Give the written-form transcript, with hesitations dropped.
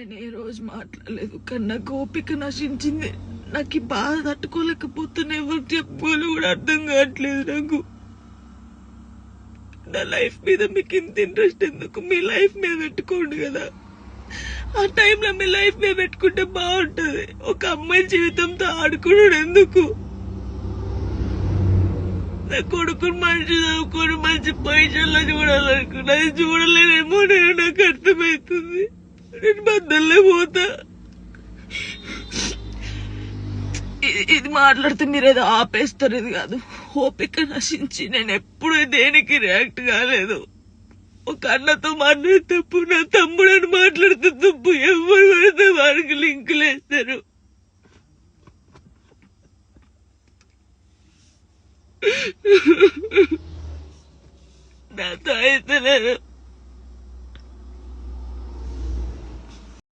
నేను ఏ రోజు మాట్లాడలేదు, కానీ నాకు ఓపిక నశించింది. నాకు ఈ బాధ తట్టుకోలేకపోతున్నా, ఎవరు చెప్పుకోవాలి కూడా అర్థం కావట్లేదు నాకు. నా లైఫ్ మీద మీకు ఇంత ఇంట్రెస్ట్ ఎందుకు? మీ లైఫ్ మీద పెట్టుకోండి కదా. ఆ టైంలో మీ లైఫ్ మీద పెట్టుకుంటే బాగుంటది. ఒక అమ్మాయి జీవితంతో ఆడుకున్నాడు ఎందుకు? నా కొడుకుని మంచి చదువుకొని మంచి పొజిషన్లో చూడాలనుకున్నా, అది చూడలేనేమో. నేను నాకు అర్థమవుతుంది. నేను బద్దల్లే పోతా. ఇది మాట్లాడితే మీరు ఏదో ఆపేస్తారు, ఇది కాదు. ఓపిక నశించి నేను ఎప్పుడు దేనికి రియాక్ట్ కాలేదు. ఒక అన్నతో మాట్లాడే తప్పు, నా తమ్ముడు అని మాట్లాడితే తప్పు. ఎవరు పడితే వారికి లింకులు వేస్తారు. నాతో అయితే లేదు.